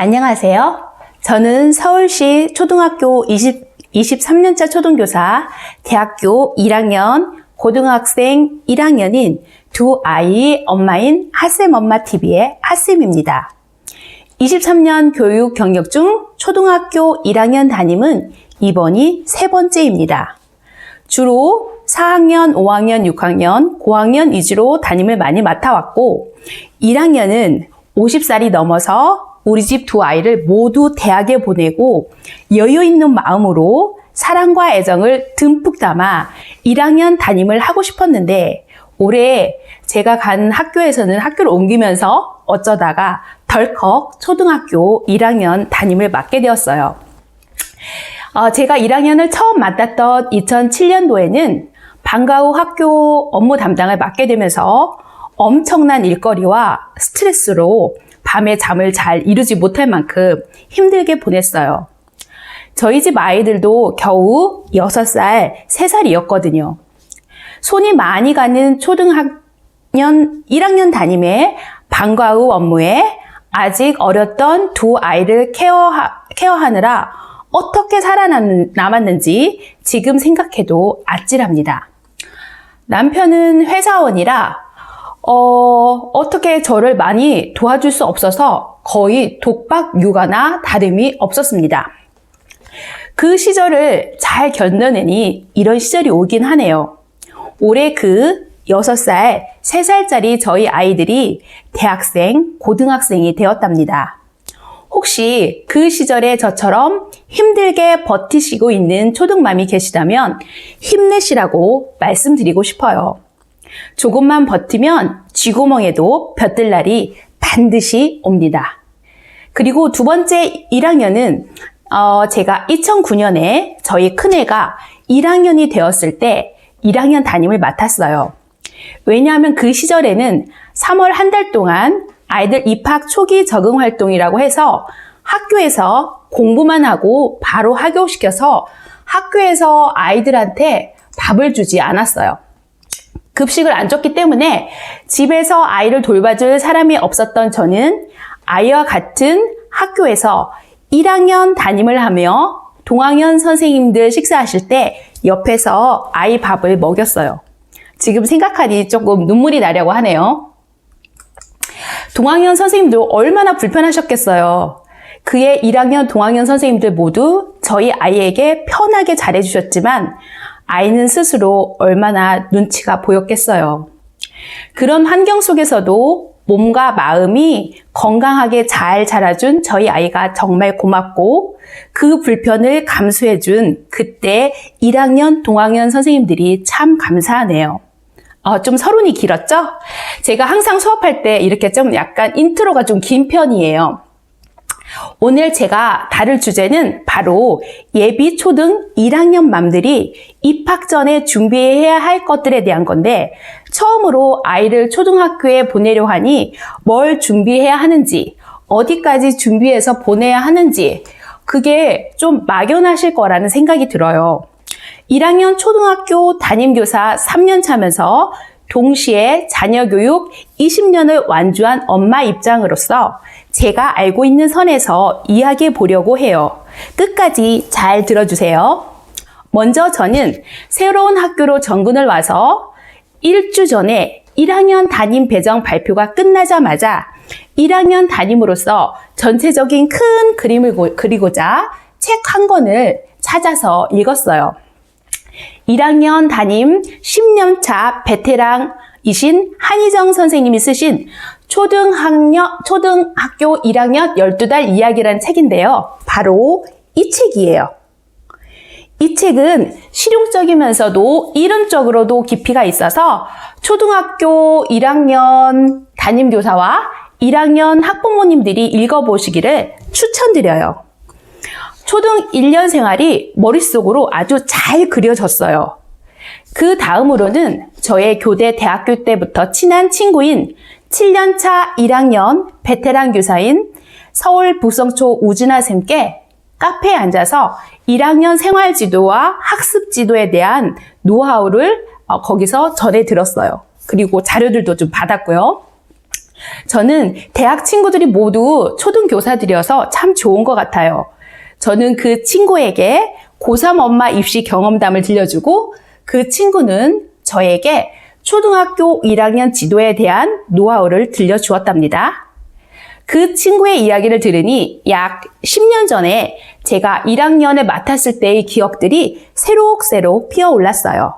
안녕하세요. 저는 서울시 초등학교 23년차 초등교사, 대학교 1학년, 고등학생 1학년인 두 아이의 엄마인 핫쌤 엄마TV의 핫쌤입니다. 23년 교육 경력 중 초등학교 1학년 담임은 이번이 세 번째입니다. 주로 4학년, 5학년, 6학년, 고학년 위주로 담임을 많이 맡아왔고 1학년은 50살이 넘어서 우리 집 두 아이를 모두 대학에 보내고 여유 있는 마음으로 사랑과 애정을 듬뿍 담아 1학년 담임을 하고 싶었는데 올해 제가 간 학교에서는 학교를 옮기면서 어쩌다가 덜컥 초등학교 1학년 담임을 맡게 되었어요. 제가 1학년을 처음 맡았던 2007년도에는 방과 후 학교 업무 담당을 맡게 되면서 엄청난 일거리와 스트레스로 밤에 잠을 잘 이루지 못할 만큼 힘들게 보냈어요. 저희 집 아이들도 겨우 6살, 3살이었거든요. 손이 많이 가는 초등학년 1학년 담임의 방과 후 업무에 아직 어렸던 두 아이를 케어하느라 어떻게 살아남았는지 지금 생각해도 아찔합니다. 남편은 회사원이라 어떻게 저를 많이 도와줄 수 없어서 거의 독박 육아나 다름이 없었습니다. 그 시절을 잘 견뎌내니 이런 시절이 오긴 하네요. 올해 그 6살, 3살짜리 저희 아이들이 대학생, 고등학생이 되었답니다. 혹시 그 시절에 저처럼 힘들게 버티시고 있는 초등맘이 계시다면 힘내시라고 말씀드리고 싶어요. 조금만 버티면 쥐구멍에도 벼뜰 날이 반드시 옵니다. 그리고 두 번째 1학년은 제가 2009년에 저희 큰애가 1학년이 되었을 때 1학년 담임을 맡았어요. 왜냐하면 그 시절에는 3월 한 달 동안 아이들 입학 초기 적응 활동이라고 해서 학교에서 공부만 하고 바로 하교시켜서 학교에서 아이들한테 밥을 주지 않았어요. 급식을 안 줬기 때문에 집에서 아이를 돌봐줄 사람이 없었던 저는 아이와 같은 학교에서 1학년 담임을 하며 동학년 선생님들 식사하실 때 옆에서 아이 밥을 먹였어요. 지금 생각하니 조금 눈물이 나려고 하네요. 동학년 선생님도 얼마나 불편하셨겠어요. 그의 1학년 동학년 선생님들 모두 저희 아이에게 편하게 잘해주셨지만 아이는 스스로 얼마나 눈치가 보였겠어요. 그런 환경 속에서도 몸과 마음이 건강하게 잘 자라준 저희 아이가 정말 고맙고 그 불편을 감수해준 그때 1학년 동학년 선생님들이 참 감사하네요. 좀 서론이 길었죠? 제가 항상 수업할 때 이렇게 좀 약간 인트로가 좀 긴 편이에요. 오늘 제가 다룰 주제는 바로 예비 초등 1학년 맘들이 입학 전에 준비해야 할 것들에 대한 건데 처음으로 아이를 초등학교에 보내려 하니 뭘 준비해야 하는지 어디까지 준비해서 보내야 하는지 그게 좀 막연하실 거라는 생각이 들어요. 1학년 초등학교 담임교사 3년 차면서 동시에 자녀 교육 20년을 완주한 엄마 입장으로서 제가 알고 있는 선에서 이야기해 보려고 해요. 끝까지 잘 들어주세요. 먼저 저는 새로운 학교로 정근을 와서 1주 전에 1학년 담임 배정 발표가 끝나자마자 1학년 담임으로서 전체적인 큰 그림을 그리고자 책 한 권을 찾아서 읽었어요. 1학년 담임 10년차 베테랑이신 한희정 선생님이 쓰신 초등학교 1학년 12달 이야기라는 책인데요. 바로 이 책이에요. 이 책은 실용적이면서도 이론적으로도 깊이가 있어서 초등학교 1학년 담임교사와 1학년 학부모님들이 읽어보시기를 추천드려요. 초등 1년 생활이 머릿속으로 아주 잘 그려졌어요. 그 다음으로는 저의 교대 대학교 때부터 친한 친구인 7년차 1학년 베테랑 교사인 서울 북성초 우진아 쌤께 카페에 앉아서 1학년 생활지도와 학습지도에 대한 노하우를 거기서 전해 들었어요. 그리고 자료들도 좀 받았고요. 저는 대학 친구들이 모두 초등교사들이어서 참 좋은 것 같아요. 저는 그 친구에게 고3 엄마 입시 경험담을 들려주고 그 친구는 저에게 초등학교 1학년 지도에 대한 노하우를 들려주었답니다. 그 친구의 이야기를 들으니 약 10년 전에 제가 1학년을 맡았을 때의 기억들이 새록새록 피어올랐어요.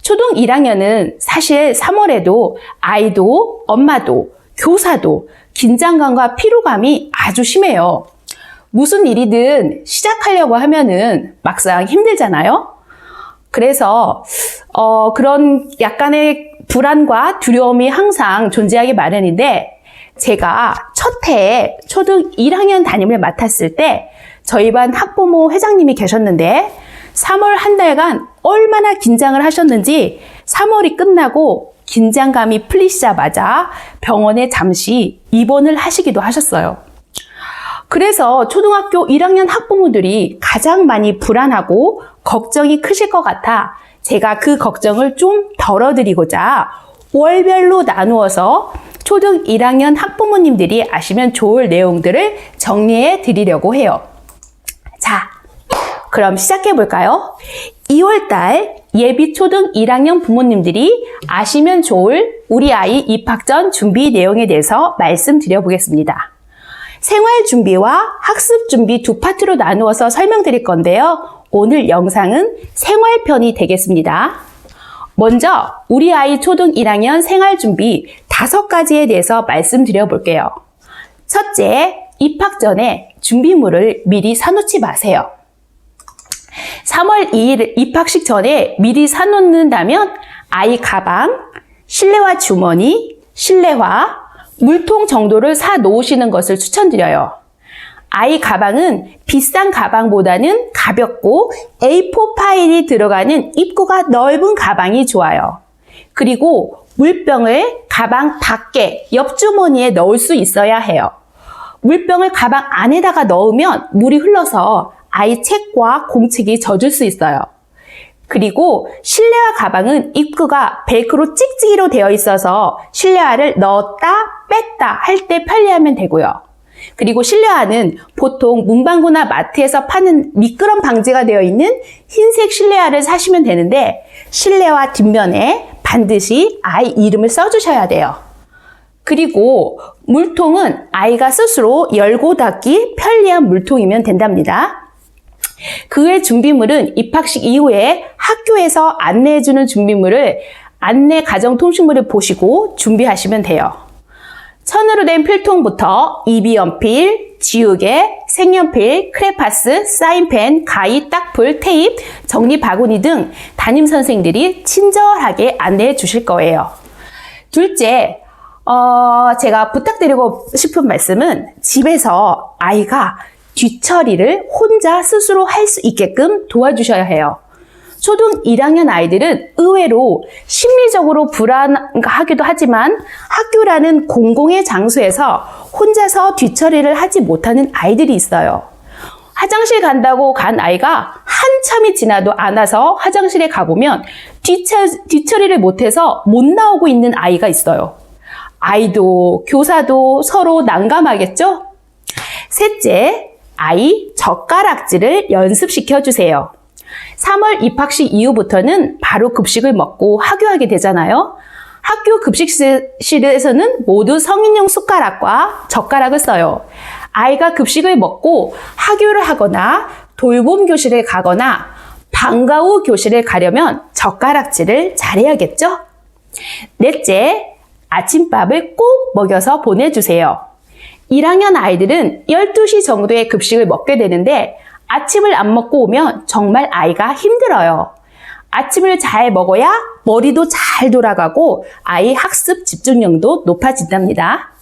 초등 1학년은 사실 3월에도 아이도 엄마도 교사도 긴장감과 피로감이 아주 심해요. 무슨 일이든 시작하려고 하면은 막상 힘들잖아요. 그래서 그런 약간의 불안과 두려움이 항상 존재하기 마련인데 제가 첫 해에 초등 1학년 담임을 맡았을 때 저희 반 학부모 회장님이 계셨는데 3월 한 달간 얼마나 긴장을 하셨는지 3월이 끝나고 긴장감이 풀리시자마자 병원에 잠시 입원을 하시기도 하셨어요. 그래서 초등학교 1학년 학부모들이 가장 많이 불안하고 걱정이 크실 것 같아 제가 그 걱정을 좀 덜어드리고자 월별로 나누어서 초등 1학년 학부모님들이 아시면 좋을 내용들을 정리해 드리려고 해요. 자, 그럼 시작해 볼까요? 2월달 예비 초등 1학년 부모님들이 아시면 좋을 우리 아이 입학 전 준비 내용에 대해서 말씀드려 보겠습니다. 생활 준비와 학습 준비 두 파트로 나누어서 설명드릴 건데요. 오늘 영상은 생활편이 되겠습니다. 먼저 우리 아이 초등 1학년 생활 준비 5가지에 대해서 말씀드려 볼게요. 첫째, 입학 전에 준비물을 미리 사놓지 마세요. 3월 2일 입학식 전에 미리 사놓는다면 아이 가방, 실내화 주머니, 실내화, 물통 정도를 사 놓으시는 것을 추천드려요. 아이 가방은 비싼 가방보다는 가볍고 A4 파일이 들어가는 입구가 넓은 가방이 좋아요. 그리고 물병을 가방 밖에 옆주머니에 넣을 수 있어야 해요. 물병을 가방 안에다가 넣으면 물이 흘러서 아이 책과 공책이 젖을 수 있어요. 그리고 실내화 가방은 입구가 벨크로 찍찍이로 되어 있어서 실내화를 넣었다 뺐다 할 때 편리하면 되고요. 그리고 실내화는 보통 문방구나 마트에서 파는 미끄럼 방지가 되어 있는 흰색 실내화를 사시면 되는데 실내화 뒷면에 반드시 아이 이름을 써주셔야 돼요. 그리고 물통은 아이가 스스로 열고 닫기 편리한 물통이면 된답니다. 그 외 준비물은 입학식 이후에 학교에서 안내해주는 준비물을 안내 가정통신물을 보시고 준비하시면 돼요. 천으로 된 필통부터 이비연필, 지우개, 색연필, 크레파스, 사인펜, 가위, 딱풀, 테이프, 정리 바구니 등 담임선생님들이 친절하게 안내해 주실 거예요. 둘째, 제가 부탁드리고 싶은 말씀은 집에서 아이가 뒤처리를 혼자 스스로 할 수 있게끔 도와주셔야 해요. 초등 1학년 아이들은 의외로 심리적으로 불안하기도 하지만 학교라는 공공의 장소에서 혼자서 뒤처리를 하지 못하는 아이들이 있어요. 화장실 간다고 간 아이가 한참이 지나도 안 와서 화장실에 가보면 뒤처리를 못해서 못 나오고 있는 아이가 있어요. 아이도 교사도 서로 난감하겠죠? 셋째, 아이 젓가락질을 연습시켜 주세요. 3월 입학식 이후부터는 바로 급식을 먹고 하교하게 되잖아요. 학교 급식실에서는 모두 성인용 숟가락과 젓가락을 써요. 아이가 급식을 먹고 하교를 하거나 돌봄 교실에 가거나 방과 후 교실에 가려면 젓가락질을 잘해야겠죠? 넷째, 아침밥을 꼭 먹여서 보내주세요. 1학년 아이들은 12시 정도에 급식을 먹게 되는데 아침을 안 먹고 오면 정말 아이가 힘들어요. 아침을 잘 먹어야 머리도 잘 돌아가고 아이 학습 집중력도 높아진답니다.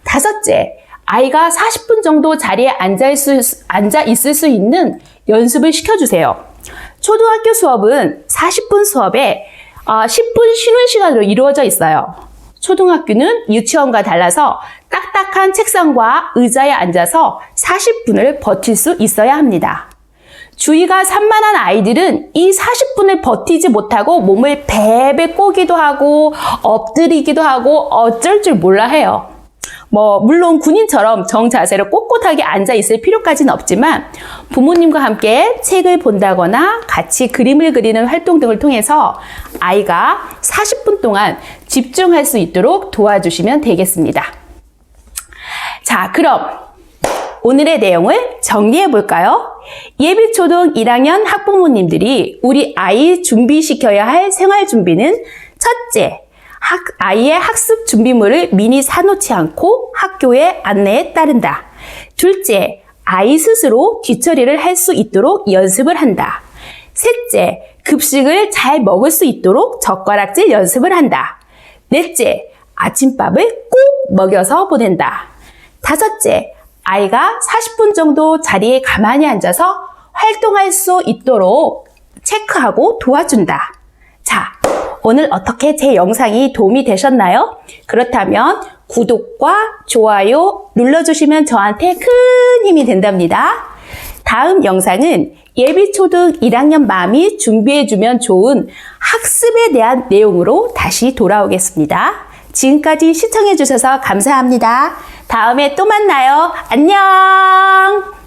다섯째, 아이가 40분 정도 자리에 앉아 있을 수 있는 연습을 시켜주세요. 초등학교 수업은 40분 수업에 10분 쉬는 시간으로 이루어져 있어요. 초등학교는 유치원과 달라서 딱딱한 책상과 의자에 앉아서 40분을 버틸 수 있어야 합니다. 주의가 산만한 아이들은 이 40분을 버티지 못하고 몸을 베베 꼬기도 하고 엎드리기도 하고 어쩔 줄 몰라 해요. 물론 군인처럼 정자세로 꼿꼿하게 앉아 있을 필요까지는 없지만 부모님과 함께 책을 본다거나 같이 그림을 그리는 활동 등을 통해서 아이가 40분 동안 집중할 수 있도록 도와주시면 되겠습니다. 자, 그럼 오늘의 내용을 정리해 볼까요? 예비초등 1학년 학부모님들이 우리 아이 준비시켜야 할 생활 준비는 첫째, 아이의 학습 준비물을 미리 사놓지 않고 학교의 안내에 따른다. 둘째, 아이 스스로 뒤처리를 할 수 있도록 연습을 한다. 셋째, 급식을 잘 먹을 수 있도록 젓가락질 연습을 한다. 넷째, 아침밥을 꼭 먹여서 보낸다. 다섯째, 아이가 40분 정도 자리에 가만히 앉아서 활동할 수 있도록 체크하고 도와준다. 자, 오늘 어떻게 제 영상이 도움이 되셨나요? 그렇다면 구독과 좋아요 눌러주시면 저한테 큰 힘이 된답니다. 다음 영상은 예비초등 1학년 맘이 준비해주면 좋은 학습에 대한 내용으로 다시 돌아오겠습니다. 지금까지 시청해주셔서 감사합니다. 다음에 또 만나요. 안녕!